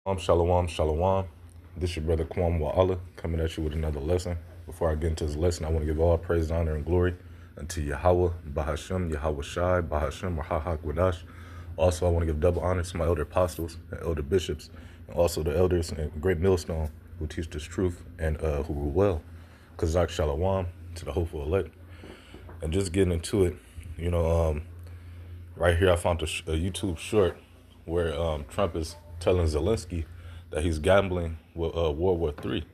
Shalom, shalom. This your brother Kwam Wa'ala coming at you with another lesson. Before I get into this lesson, I want to give all praise, honor, and glory unto Yahweh, Bahashem, Yahweh Shai, Bahashem, Rahahak Wadash. Also, I want to give double honor to my elder apostles and elder bishops, and also the elders and great millstone who teach this truth and who rule well. Kazak Shalom to the hopeful elect. And just getting into it, right here I found a YouTube short where Trump is telling Zelensky that he's gambling with World War III.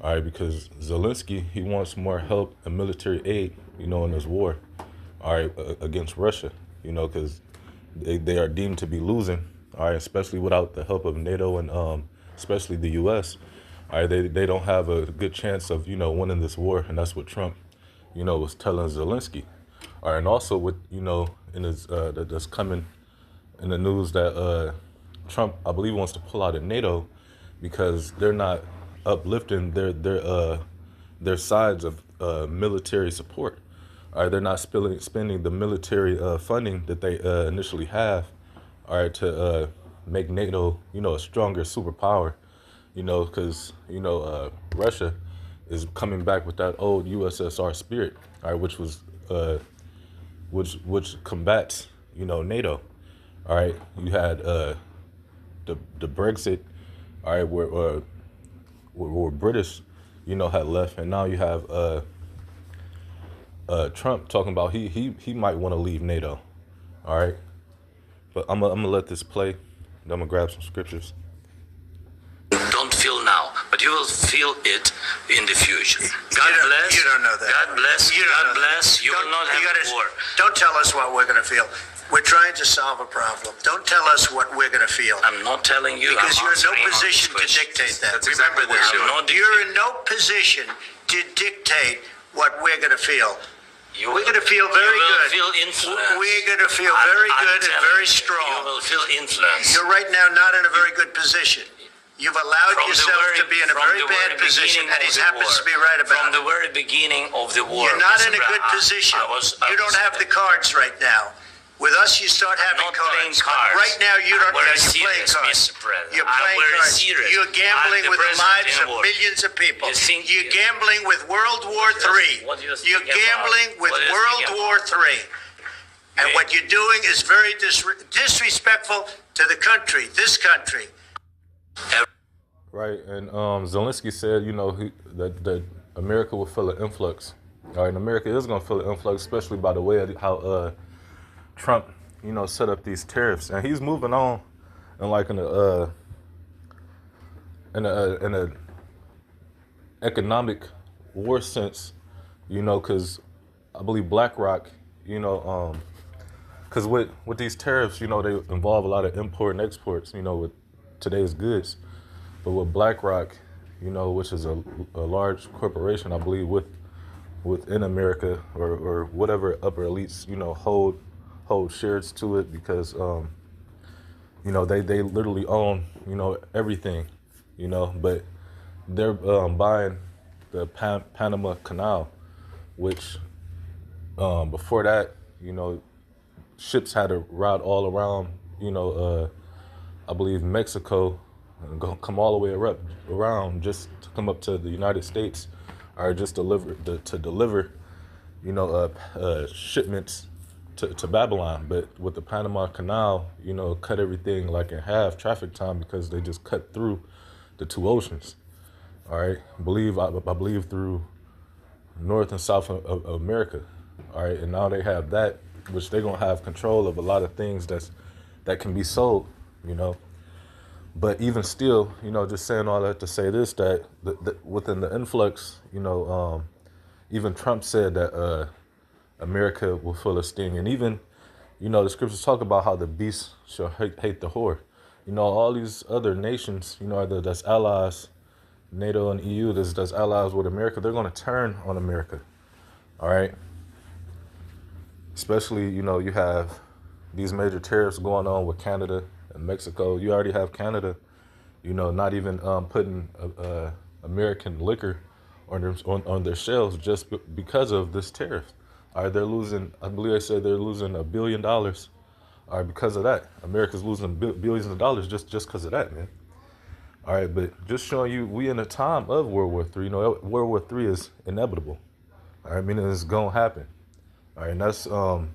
All right, because Zelensky, he wants more help and military aid, in this war, all right, against Russia, because they are deemed to be losing, all right, especially without the help of NATO and especially the U.S. All right, they don't have a good chance of, winning this war, and that's what Trump, was telling Zelensky. All right, and also with, in his, that's coming in the news that Trump, I believe, wants to pull out of NATO because they're not uplifting their sides of military support. All right, they're not spending the military funding that they initially have. All right, to make NATO, a stronger superpower. Because Russia is coming back with that old USSR spirit. All right, which was which combats NATO. All right, you had the Brexit, all right, where British, had left, and now you have Trump talking about he might want to leave NATO, all right. But I'm gonna let this play. Then I'm gonna grab some scriptures. Don't feel now, but you will feel it in the future. God bless. You don't know that. God bless. God bless. You will not have war. Don't tell us what we're going to feel. We're trying to solve a problem. Don't tell us what we're going to feel. I'm not telling you. Because you're in no position to dictate that. That's Remember exactly this. You're in no position to dictate what we're going to feel. We're going to feel very good. You will feel influence. We're going to feel very good and very strong. You will feel influence. You're right now not in a very good position. You've allowed yourself to be in a very bad position, and he happens to be right about it. From the very beginning of the war. You're not in a good position. You don't have the cards right now. With us, you start having cards. Right now, you don't have to play cards. You're playing cards. You're gambling with the lives of millions of people. You're gambling with World War III. You're gambling with World War III. And what you're doing is very disrespectful to the country, this country. Right, and Zelensky said, that America will feel an influx. All right, and America is going to feel an influx, especially by the way of how Trump, set up these tariffs, and he's moving on, and like in a economic war sense, because I believe BlackRock, because with these tariffs, they involve a lot of import and exports, with today's goods. But with BlackRock, which is a large corporation, I believe, within America or whatever upper elites, hold shares to it because, they literally own, everything, but they're buying the Panama Canal, which before that, ships had to route all around, I believe Mexico, and come all the way around just to come up to the United States, or just deliver shipments to Babylon. But with the Panama Canal, cut everything like in half traffic time because they just cut through the two oceans. All right, I believe through North and South of America. All right, and now they have that, which they're gonna have control of a lot of things that can be sold, But even still, just saying all that to say this, that within the influx, even Trump said that America will feel a sting. And even, the scriptures talk about how the beast shall hate the whore. All these other nations, that's allies, NATO and EU, that's allies with America, they're going to turn on America. All right? Especially, you have these major tariffs going on with Canada and Mexico. You already have Canada, not even putting American liquor on their shelves just because of this tariff. All right, they're losing, I believe they said they're losing $1 billion. All right, because of that. America's losing billions of dollars just because of that, man. All right, but just showing you, we in a time of World War III. You know, World War III is inevitable. All right, meaning it's gonna happen. All right, and that's and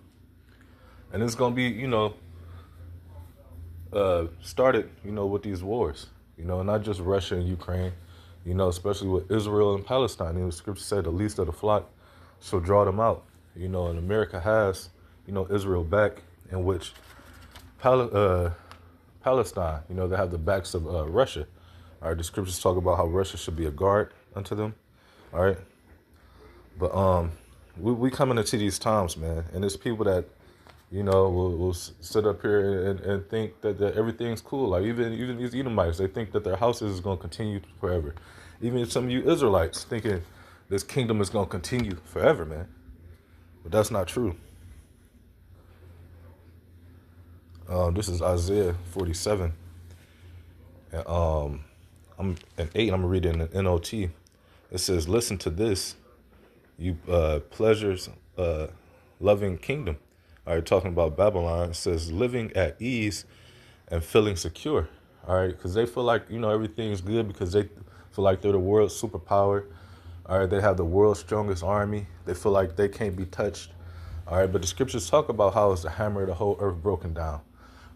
it's gonna be, you know, started, you know, with these wars. You know, not just Russia and Ukraine. You know, especially with Israel and Palestine. You know, the scripture said, "The least of the flock shall draw them out." You know, and America has, you know, Israel back, in which Palestine, you know, they have the backs of Russia. All right, the scriptures talk about how Russia should be a guard unto them. All right, but we coming into these times, man, and there's people that, you know, will sit up here and think that everything's cool. Like even these Edomites, they think that their houses is gonna continue forever. Even some of you Israelites thinking this kingdom is gonna continue forever, man. But that's not true. This is Isaiah 47. And, I'm in 8, I'm reading the NOT. It says, "Listen to this, you pleasures loving kingdom." All right, talking about Babylon. It says, "Living at ease and feeling secure." All right, because they feel like, you know, everything's good because they feel like they're the world's superpower. All right, they have the world's strongest army. They feel like they can't be touched. All right, but the scriptures talk about how it's the hammer of the whole earth broken down.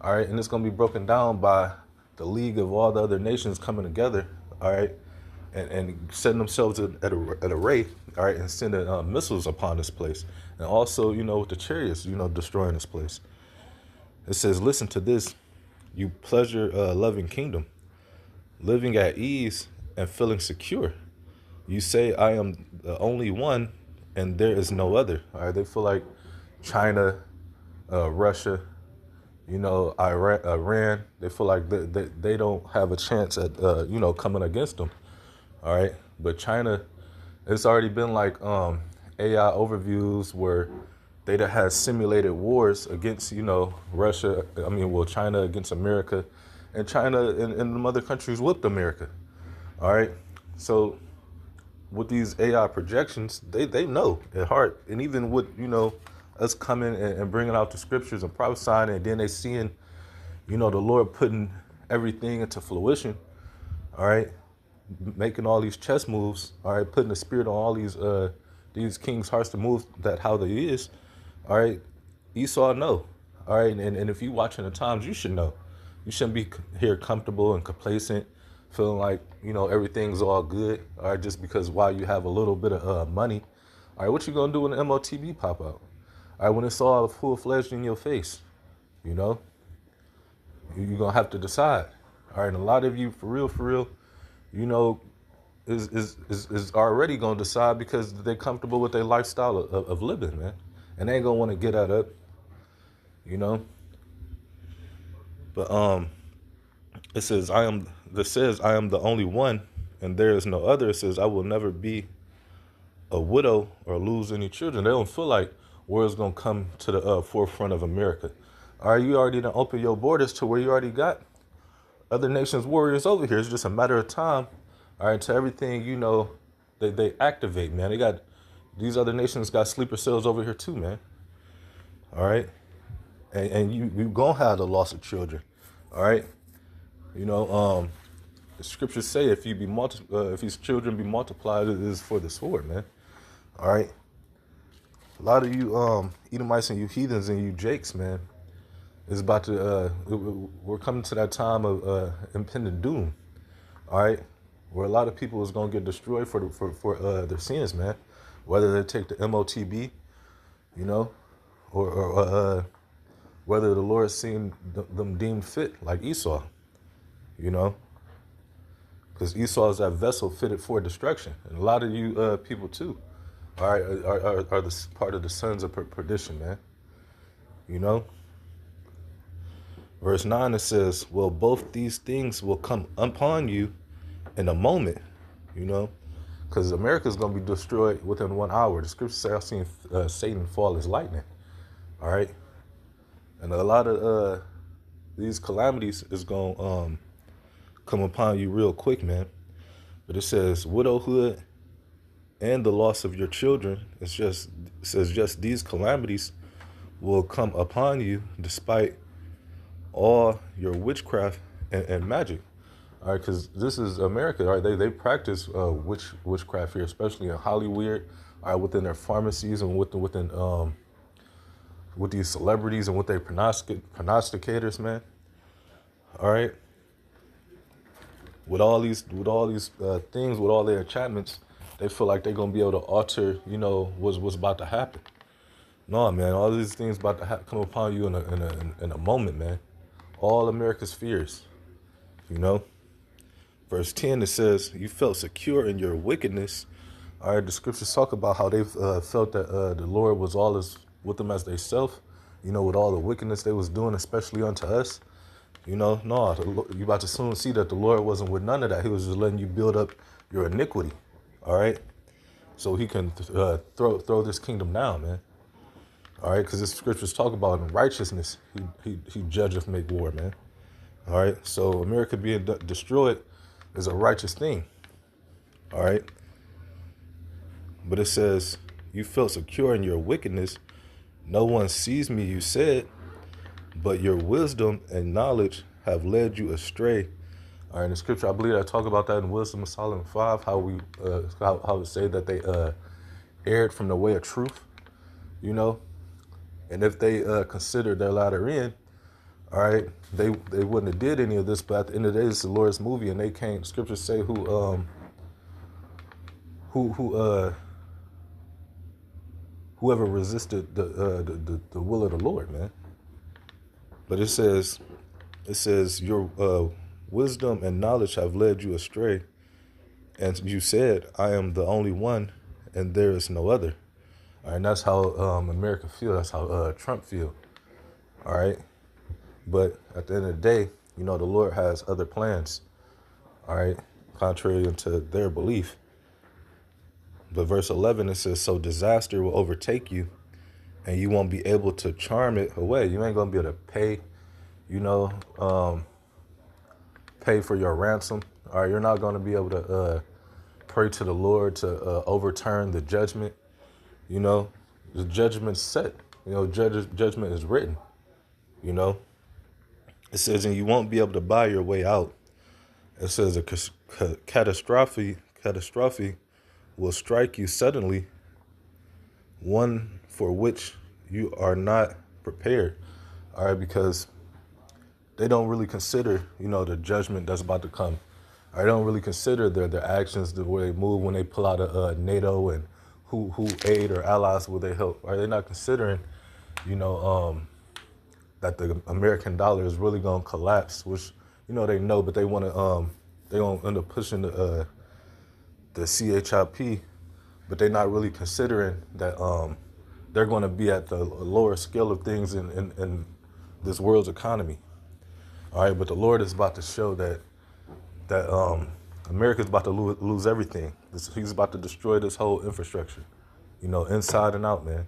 All right, and it's going to be broken down by the league of all the other nations coming together. All right, and setting themselves at array. All right, and sending missiles upon this place, and also, you know, with the chariots, you know, destroying this place. It says, "Listen to this, you pleasure loving kingdom, living at ease and feeling secure. You say, I am the only one, and there is no other." All right, they feel like China, Russia, you know, Iran, they feel like they don't have a chance at, you know, coming against them. All right. But China, it's already been like AI overviews where they had simulated wars against, you know, Russia. I mean, well, China against America, and China and the other countries whipped America. All right. So with these AI projections, they know at heart. And even with, you know, us coming and bringing out the scriptures and prophesying, and then they seeing, you know, the Lord putting everything into fruition. All right. Making all these chess moves. All right. Putting the spirit on all these kings' hearts to move that how they is. All right. Esau know. All right. And if you watching the times, you should know. You shouldn't be here comfortable and complacent, feeling like, you know, everything's all good. All right. Just because while you have a little bit of money. All right. What you going to do when the MOTB pop out? All right. When it's all full-fledged in your face, you know, you're going to have to decide. All right. And a lot of you, for real, you know, is already going to decide because they're comfortable with their lifestyle of living, man. And they ain't going to want to get that up, you know. But it says, I am the only one, and there is no other. It says, I will never be a widow or lose any children. They don't feel like war's going to come to the forefront of America. All right, you already done open your borders to where you already got other nations' warriors over here. It's just a matter of time. All right, to everything, you know, they activate, man. They got, these other nations got sleeper cells over here too, man. All right, and you gonna have the loss of children. All right, you know, the scriptures say if these children be multiplied, it is for the sword, man. All right, a lot of you Edomites and you heathens and you Jakes, man, is about to we're coming to that time of impending doom. All right, where a lot of people is gonna get destroyed for their sins, man. Whether they take the MOTB, you know, or whether the Lord seen them deemed fit, like Esau, you know, because Esau is that vessel fitted for destruction, and a lot of you people too, all right, are the part of the sons of perdition, man. You know. Verse 9, it says, well, both these things will come upon you in a moment, you know, because America's going to be destroyed within 1 hour. The scripture says, I've seen Satan fall as lightning, all right? And a lot of these calamities is going to come upon you real quick, man. But it says, widowhood and the loss of your children, it says just these calamities will come upon you despite all your witchcraft and magic. All right, because this is America. All right, they practice witchcraft here, especially in Hollywood. All right, within their pharmacies and within with these celebrities and with their prognosticators, man. All right, with all these things, with all their enchantments, they feel like they're gonna be able to alter, what's about to happen. No, man, all these things about to come upon you in a moment, man. All America's fears, you know. Verse 10, it says, you felt secure in your wickedness. All right, the scriptures talk about how they felt that the Lord was all as with them as they self, with all the wickedness they was doing, especially unto us. No, you about to soon see that the Lord wasn't with none of that. He was just letting you build up your iniquity, all right? So he can throw this kingdom down, man. All right, because the scriptures talk about in righteousness, he judgeth make war, man. All right, so America being destroyed is a righteous thing. All right. But it says, you felt secure in your wickedness. No one sees me, you said, but your wisdom and knowledge have led you astray. All right, in the scripture, I believe I talk about that in Wisdom of Solomon 5, how we how it say that they erred from the way of truth, and if they considered their latter end, all right, they wouldn't have did any of this. But at the end of the day, it's the Lord's movie, and they can't. Scriptures say whoever resisted the will of the Lord, man. But it says your wisdom and knowledge have led you astray, and you said, I am the only one, and there is no other. All right, and that's how America feel. That's how Trump feel. All right. But at the end of the day, the Lord has other plans, all right, contrary to their belief. But verse 11, it says, so disaster will overtake you, and you won't be able to charm it away. You ain't going to be able to pay, pay for your ransom. All right, you're not going to be able to pray to the Lord to overturn the judgment. The judgment's set. Judgment is written, It says, and you won't be able to buy your way out. It says a catastrophe will strike you suddenly, one for which you are not prepared. All right, because they don't really consider, the judgment that's about to come. I don't really consider their actions, the way they move when they pull out of NATO, and who aid or allies will they help. Are they not considering, that the American dollar is really going to collapse, which, they know, but they want to, they going to end up pushing the CHIP, but they're not really considering that they're going to be at the lower scale of things in this world's economy. All right, but the Lord is about to show that America's about to lose everything. He's about to destroy this whole infrastructure, inside and out, man.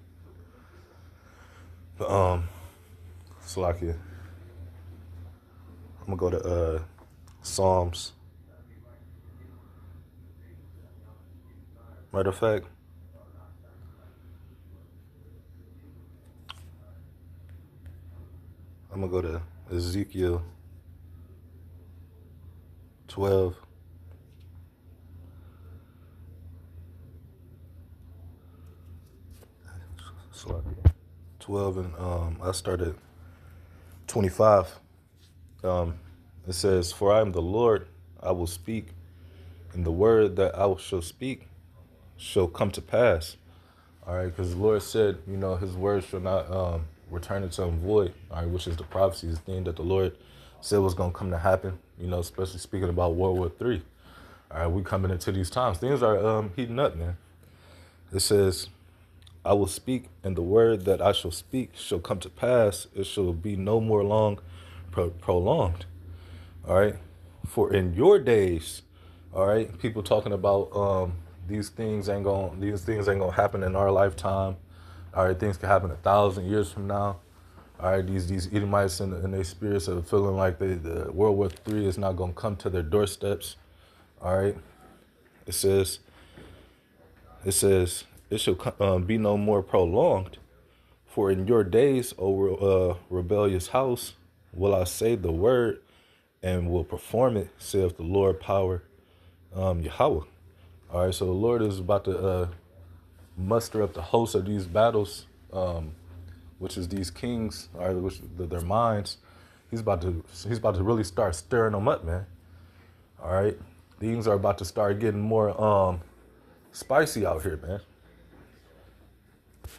But, Salakia. I'm going to go to Psalms. Matter of fact, I'm going to go to Ezekiel 12. Salakia. 12 and I started 25. It says, for I am the Lord, I will speak, and the word that I shall speak shall come to pass. All right, because the Lord said, his word shall not return into him void, all right, which is the prophecy, the thing that the Lord said was going to come to happen, especially speaking about World War III. All right, we coming into these times. Things are heating up, man. It says, I will speak, and the word that I shall speak shall come to pass. It shall be no more long prolonged. All right. For in your days, all right, people talking about these things ain't gonna happen in our lifetime. All right, things can happen 1,000 years from now. All right, these Edomites and their spirits are feeling like the World War III is not gonna come to their doorsteps. All right. It says it shall be no more prolonged. For in your days, O rebellious house, will I say the word, and will perform it, saith the Lord power, Yahweh. All right, so the Lord is about to muster up the host of these battles, which is these kings, all right, which their minds. He's about to really start stirring them up, man. All right, things are about to start getting more spicy out here, man.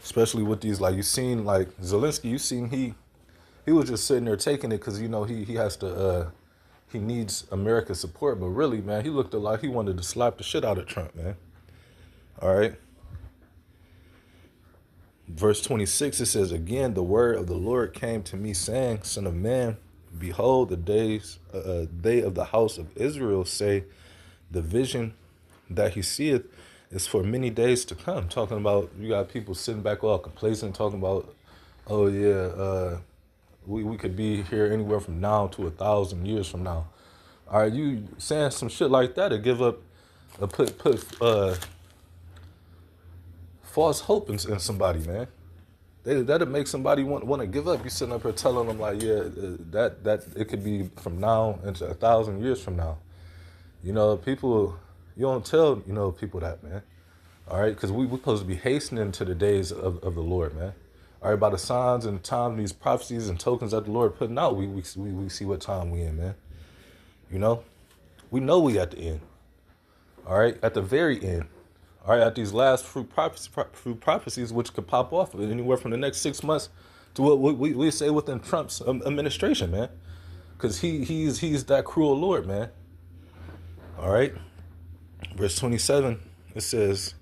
Especially with these, like, you seen, like Zelensky, you seen he was just sitting there taking it because, you know, he has to he needs America's support, but really, man, he looked like he wanted to slap the shit out of Trump, man. All right. Verse 26, it says, again, the word of the Lord came to me, saying, Son of man, behold, the day of the house of Israel say, the vision that he seeth is for many days to come. Talking about, you got people sitting back all complacent, talking about, oh yeah, we could be here anywhere from now to 1,000 years from now. All right, you saying some shit like that to give up, put false hope in somebody, man. That'll make somebody want to give up. You sitting up here telling them, like, yeah, that it could be from now into 1,000 years from now. You know, people, you don't tell, you know, people that, man. All right, because we're supposed to be hastening to the days of the Lord, man. All right, by the signs and times, these prophecies and tokens that the Lord putting out, we see what time we in, man. You know, we know we at the end. All right, at the very end. All right, at these last fruit prophecies, which could pop off anywhere from the next 6 months to what we say within Trump's administration, man. Because he's that cruel Lord, man. All right. Verse 27, it says,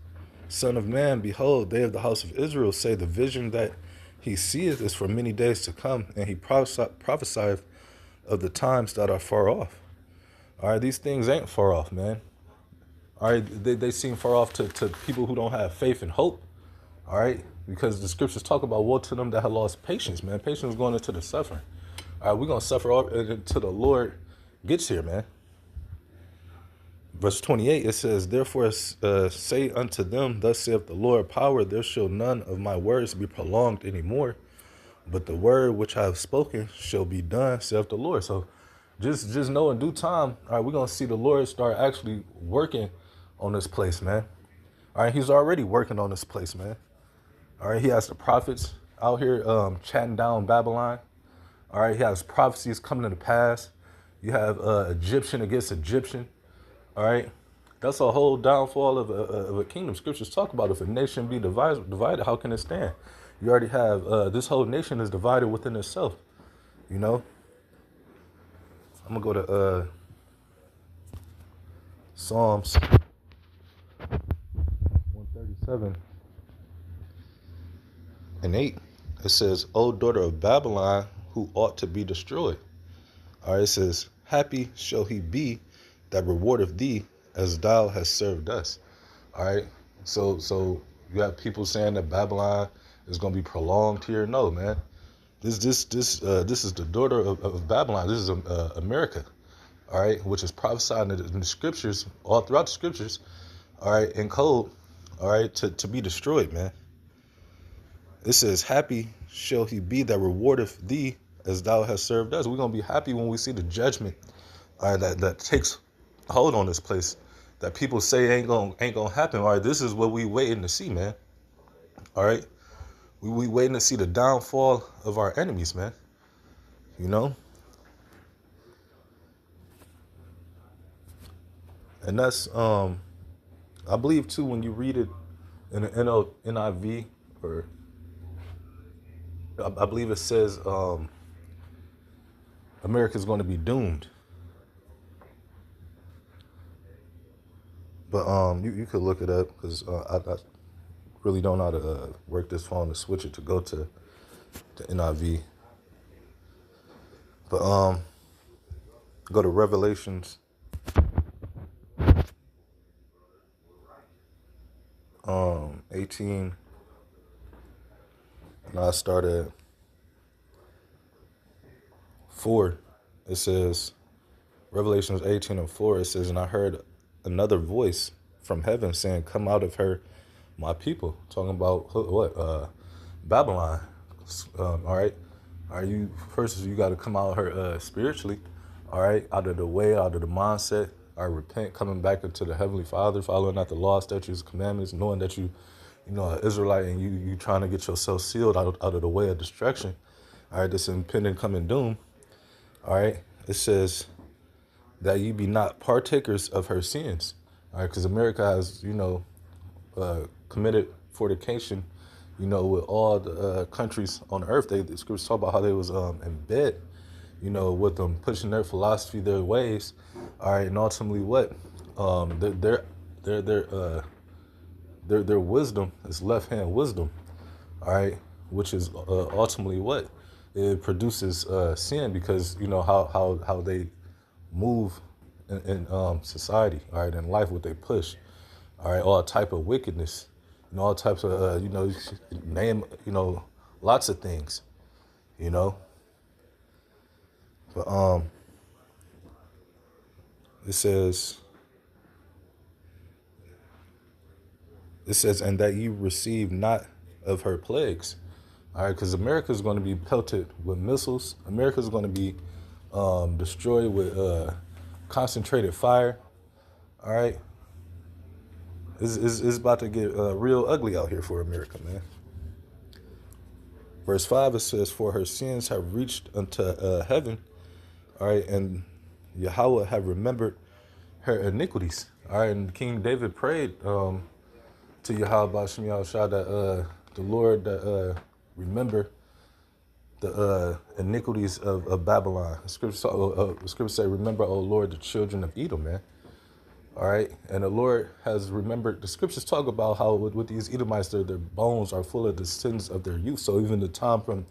Son of man, behold, they of the house of Israel say the vision that he seeth is for many days to come, and he prophesieth of the times that are far off. All right, these things ain't far off, man. All right, they seem far off to people who don't have faith and hope. All right, because the scriptures talk about woe to them that have lost patience, man. Patience going into the suffering. All right, we're going to suffer all until the Lord gets here, man. Verse 28, it says, Therefore say unto them, Thus saith the Lord, power, there shall none of my words be prolonged anymore, but the word which I have spoken shall be done, saith the Lord. So just know in due time, all right, we're going to see the Lord start actually working on this place, man. All right, he's already working on this place, man. All right, he has the prophets out here chatting down Babylon. All right, he has prophecies coming to pass. You have Egyptian against Egyptian. All right, that's a whole downfall of a kingdom. Scriptures talk about if a nation be divided, how can it stand? You already have this whole nation is divided within itself. You know, I'm gonna go to Psalms 137 and 8. It says, O daughter of Babylon, who ought to be destroyed. All right, it says, happy shall he be that rewardeth thee as thou hast served us. All right, so you have people saying that Babylon is going to be prolonged here. No, man, this is the daughter of Babylon. This is America. All right, which is prophesied in the scriptures, all throughout the scriptures. All right, in code. All right, to be destroyed, man. It says, happy shall he be that rewardeth thee as thou hast served us. We're gonna be happy when we see the judgment, all right, that takes hold on this place, that people say ain't gonna happen. All right, this is what we waiting to see, man. All right, we waiting to see the downfall of our enemies, man. You know, and that's I believe too when you read it in the NIV, or I believe it says America's going to be doomed. But you could look it up because I really don't know how to work this phone to switch it to go to NIV. But go to Revelations 18, and I started 4. It says, Revelations 18 and 4, it says, and I heard another voice from heaven saying, come out of her, my people. Talking about what? Babylon. All right. You got to come out of her spiritually. All right, out of the way, out of the mindset. I repent, coming back into the Heavenly Father, following out the law, statutes, commandments, knowing that you know, an Israelite, and you trying to get yourself sealed out of the way of destruction. All right, this impending coming doom. All right, it says that you be not partakers of her sins. All right, because America has, committed fornication, with all the countries on earth. The scriptures talk about how they was in bed, with them pushing their philosophy, their ways. All right, and ultimately what? Their wisdom is left hand wisdom. All right, which is ultimately what? It produces sin, because how they move in society, all right, in life, what they push, all right, all type of wickedness, all types of name, lots of things, but it says and that you receive not of her plagues. All right, because America is going to be pelted with missiles. America is going to be destroyed with concentrated fire. All right, it's about to get real ugly out here for America, man. Verse 5, it says, "For her sins have reached unto heaven." All right, and Yahweh have remembered her iniquities. All right, and King David prayed to Yahweh Bashim Yahushua that the Lord remember the iniquities of Babylon. Scripture say, "Remember, O Lord, the children of Edom," man. All right, and the Lord has remembered. The scriptures talk about how with these Edomites, their bones are full of the sins of their youth. So even the time from,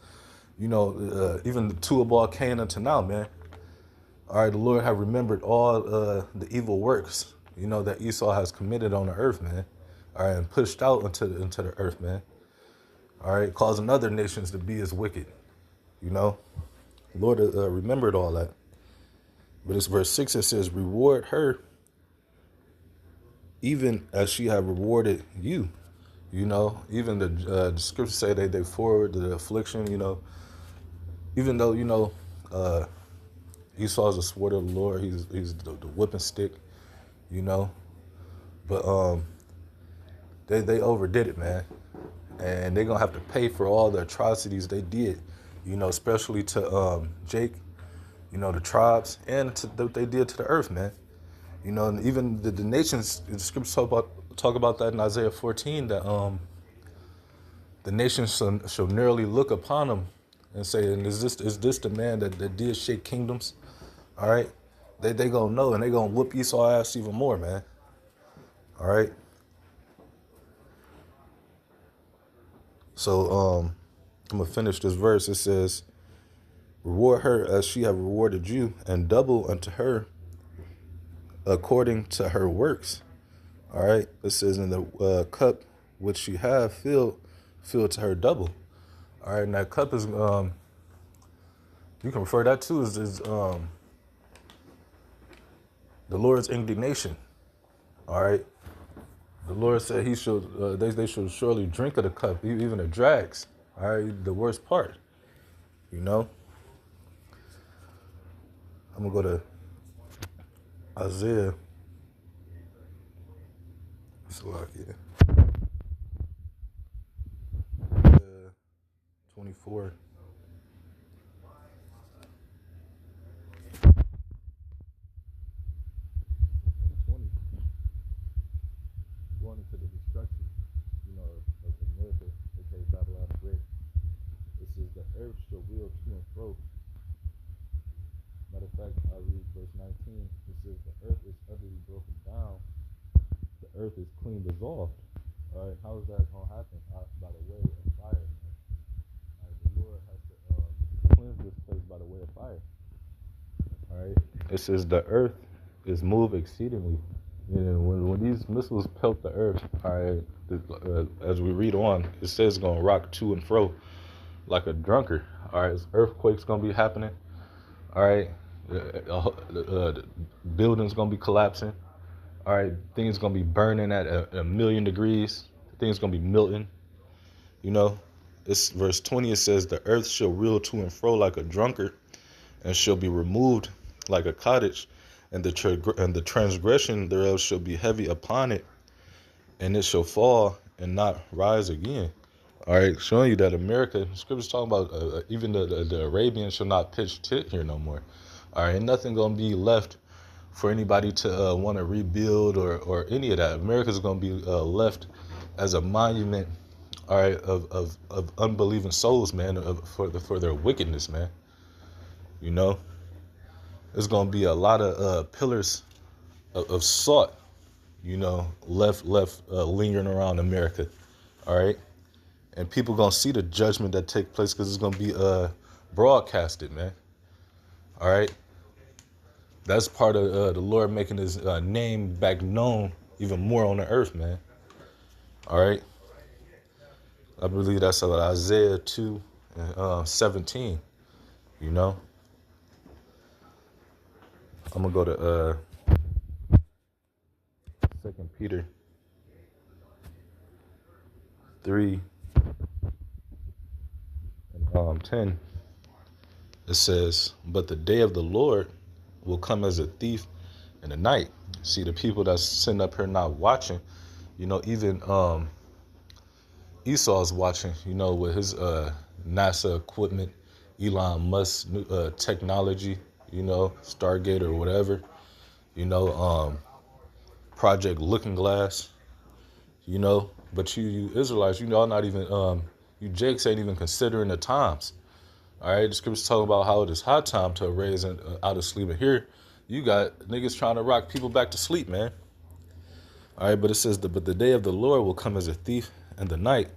even the Tubal Canaan to now, man. All right, the Lord have remembered all the evil works, that Esau has committed on the earth, man. All right, and pushed out into the earth, man. All right, causing other nations to be as wicked, The Lord remembered all that. But it's verse 6, it says, "Reward her even as she have rewarded you." Even the scriptures say they forward the affliction, even though, Esau is a sword of the Lord. He's the whipping stick, but they overdid it, man. And they're going to have to pay for all the atrocities they did, especially to Jake, the tribes, and to what they did to the earth, man. And even the nations, the scriptures talk about that in Isaiah 14, that the nations shall nearly look upon them and say, "And is this the man that did shake kingdoms?" All right? They going to know, and they going to whoop Esau ass even more, man. All right? So I'm going to finish this verse. It says, "Reward her as she have rewarded you, and double unto her according to her works." All right. It says, "In the cup which she have filled to her double." All right. And that cup is, you can refer that to as the Lord's indignation. All right. The Lord said he should, they should surely drink of the cup, even the dregs. All right. The worst part, I'm going to go to Isaiah. Slovakia. 24. Going into the destruction, of America, aka Babylon the Great. It says, "The earth shall wheel to and fro." Matter of fact, I read verse 19. It says, "The earth is utterly broken down. The earth is clean dissolved." All right, how is that going to happen? By the way of fire, man. All right, the Lord has to cleanse this place by the way of fire. All right, it says the earth is moved exceedingly. When these missiles pelt the earth, all right, as we read on, it says it's going to rock to and fro like a drunkard. All right, earthquakes going to be happening. All right, the buildings going to be collapsing. All right, things going to be burning at a million degrees. Things going to be melting. It's verse 20. It says, "The earth shall reel to and fro like a drunkard, and shall be removed like a cottage, and the transgression thereof shall be heavy upon it, and it shall fall and not rise again. All right, showing you that America, scriptures talking about even the Arabians shall not pitch tent here no more. All right, ain't nothing gonna be left for anybody to want to rebuild or any of that. America's gonna be left as a monument, all right, of unbelieving souls, man, for their wickedness, man. You know, there's gonna be a lot of pillars of salt, you know, left lingering around America. All right, and people gonna see the judgment that take place because it's gonna be broadcasted, man. All right, that's part of the Lord making His name back known even more on the earth, man. All right, I believe that's Isaiah 2:17. You know, I'm gonna go to 2 Peter 3:10. It says, "But the day of the Lord will come as a thief in the night." See, the people that's sitting up here not watching, you know, even Esau's watching, you know, with his NASA equipment, Elon Musk technology, you know, Stargate or whatever, you know, Project Looking Glass, you know. But you Israelites, you know, not even you Jakes ain't even considering the times. All right, the scriptures talk about how it is high time to raise out of sleep. And here, you got niggas trying to rock people back to sleep, man. All right, but it says, but the day of the Lord will come as a thief in the night,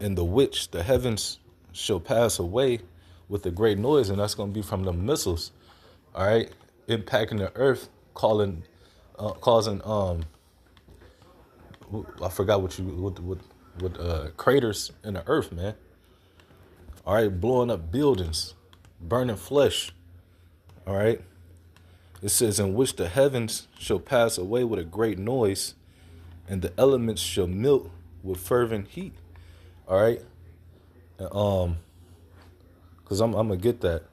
in the which the heavens shall pass away with a great noise, and that's going to be from the missiles. All right, impacting the earth, causing I forgot what craters in the earth, man. All right, blowing up buildings, burning flesh. All right. It says, in which the heavens shall pass away with a great noise, and the elements shall melt with fervent heat. All right. Because I'm gonna get that.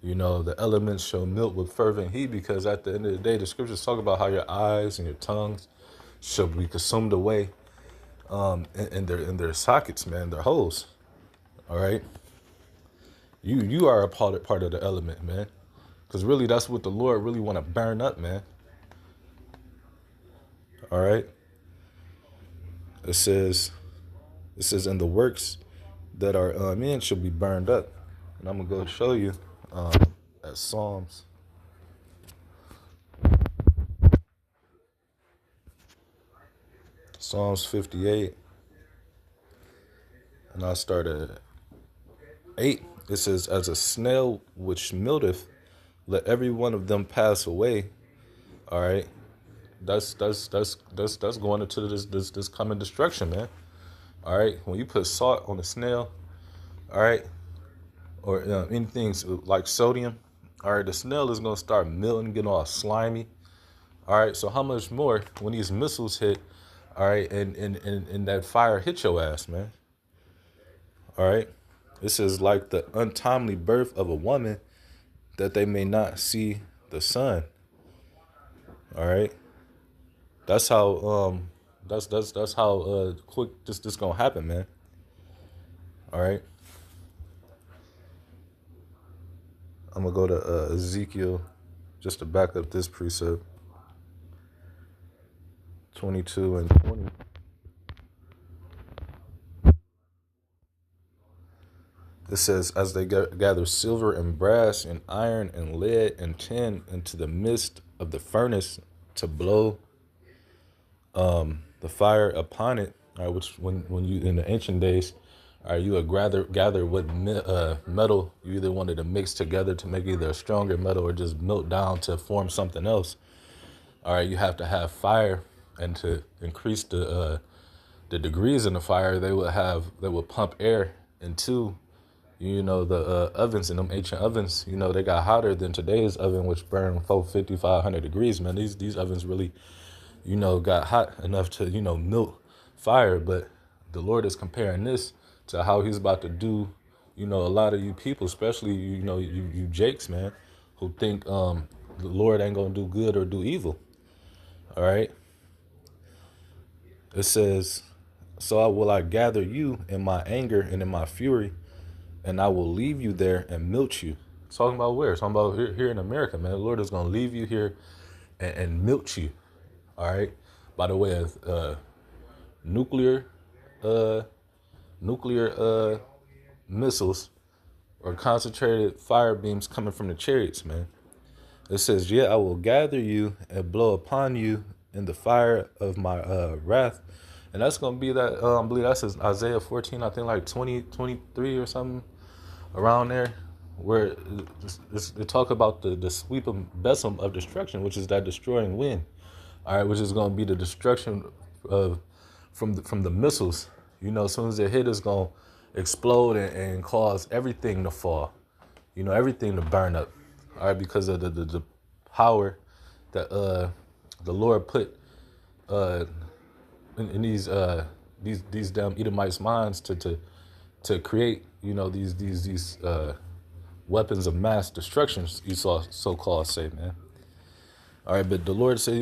You know, the elements shall melt with fervent heat, because at the end of the day, the scriptures talk about how your eyes and your tongues shall be consumed away in their sockets, man, their holes. All right. You are a part of the element, man. Because really, that's what the Lord really want to burn up, man. All right. It says, and the works that are in shall be burned up. And I'm going to go show you at Psalms. Psalms 58. And I'll start at 8. It says, as a snail which melteth, let every one of them pass away. All right. That's going into this coming destruction, man. All right. When you put salt on a snail, all right, or anything like sodium, all right, the snail is gonna start melting, getting all slimy. All right. So how much more when these missiles hit, all right, and that fire hit your ass, man. All right. This is like the untimely birth of a woman, that they may not see the sun. All right. That's how that's how quick this gonna happen, man. All right. I'm gonna go to Ezekiel just to back up this precept. 22 and 20. It says, as they gather silver and brass and iron and lead and tin into the midst of the furnace to blow the fire upon it, which when you in the ancient days, you would gather with metal. You either wanted to mix together to make either a stronger metal or just melt down to form something else. All right, you have to have fire, and to increase the degrees in the fire, they would pump air into, you know, the ovens. In them ancient ovens, you know, they got hotter than today's oven, which burn 450, 500 degrees, man. These ovens really, you know, got hot enough to, you know, melt fire. But the Lord is comparing this to how He's about to do, you know, a lot of you people, especially, you know, you Jakes, man. who think the Lord ain't gonna do good or do evil. All right. It says, "So I gather you in my anger and in my fury, and I will leave you there and melt you." It's talking about where? It's talking about here in America, man. The Lord is gonna leave you here and melt you. All right. By the way of nuclear uh, nuclear missiles or concentrated fire beams coming from the chariots, man. It says, "Yeah, I will gather you and blow upon you in the fire of my wrath." And that's going to be that, I believe that's Isaiah 14, I think like 23 or something around there, where it talk about the sweep of besom of destruction, which is that destroying wind. All right, which is going to be the destruction of from the missiles. You know, as soon as it hit, it's going to explode and cause everything to fall. You know, everything to burn up. All right, because of the power that the Lord put in these damn Edomites' minds to create, you know, these weapons of mass destruction. You saw so-called say, man. All right, but the Lord said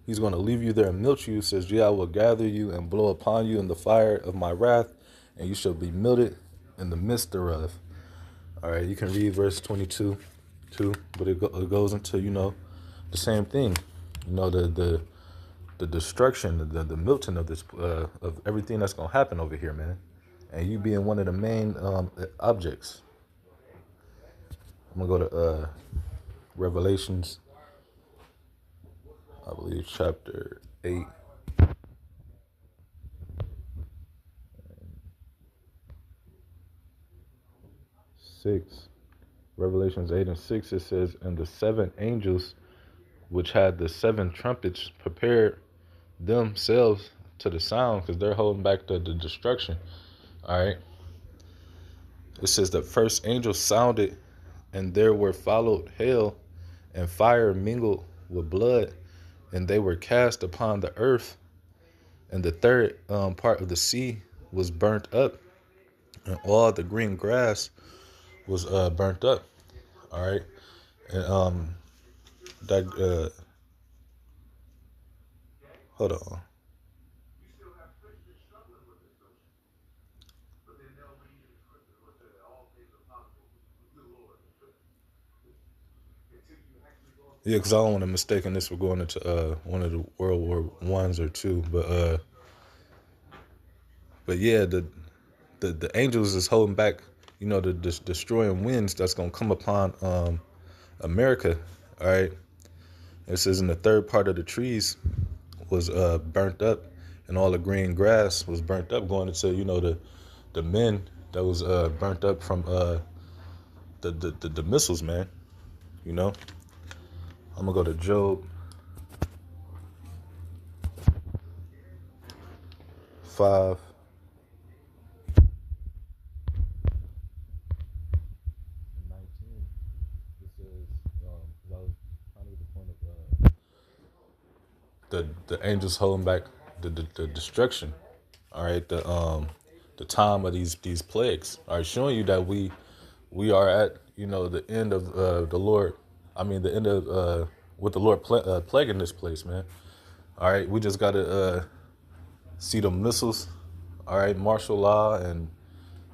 He's gonna leave you there and melt you. He says, "Yeah, I will gather you and blow upon you in the fire of my wrath, and you shall be melted in the midst thereof." All right, you can read verse 22 too, but it goes into, you know, the same thing. You know, the destruction, the melting of this of everything that's gonna happen over here, man, and you being one of the main objects. I'm gonna go to Revelations, I believe, chapter 8. 6. Revelations 8 and 6, it says, "And the 7 angels which had the 7 trumpets prepared themselves to the sound," because they're holding back the destruction. All right. It says the first angel sounded, and there were followed hail and fire mingled with blood, and they were cast upon the earth. And the third part of the sea was burnt up, and all the green grass was burnt up. All right. And that hold on. Yeah, because I don't want to mistake this for going into one of the World War Ones or two, but yeah, the angels is holding back, you know, the destroying winds that's gonna come upon America. All right, it says, "In the third part of the trees was burnt up, and all the green grass was burnt up," going into, you know, the men that was burnt up from the missiles, man. You know, I'm gonna go to Job 5. It says, I was trying to get the point of the angels holding back the destruction. All right, the time of these plagues. All right, showing you that we are at, you know, the end of the Lord. I mean, the end of with the Lord plaguing this place, man. All right, we just gotta see the missiles. All right, martial law and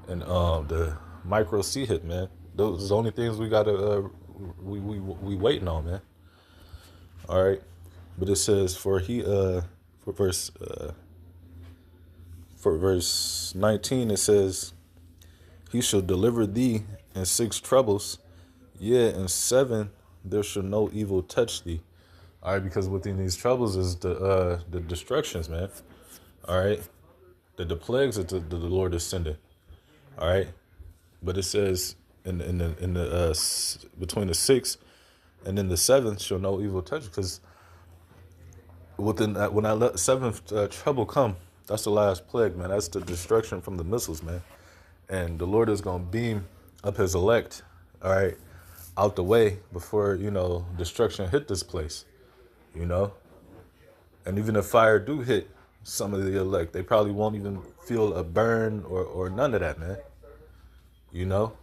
the micro C hit, man. Those are the only things we gotta we waiting on, man. All right, but it says for verse 19, it says, "He shall deliver thee in 6 troubles, yea, in 7 there shall no evil touch thee." All right, because within these troubles is the destructions, man. All right, the plagues that the Lord is sending. All right, but it says in the between the 6th and then the 7th shall no evil touch, because within that, when I let 7th trouble come, that's the last plague, man. That's the destruction from the missiles, man. And the Lord is gonna beam up His elect, all right, out the way before, you know, destruction hit this place, you know. And even if fire do hit some of the elect, they probably won't even feel a burn or none of that, man. You know.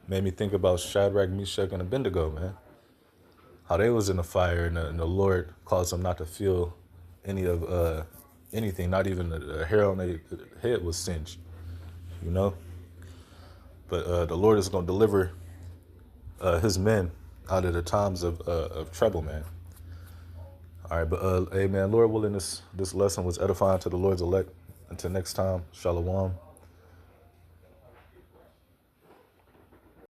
Made me think about Shadrach, Meshach, and Abednego, man. How they was in the fire, and the Lord caused them not to feel any of anything, not even a hair on their head was singed, you know. But the Lord is going to deliver his men out of the times of trouble, man. All right, but hey, man, Lord willing, this lesson was edifying to the Lord's elect. Until next time, shalom.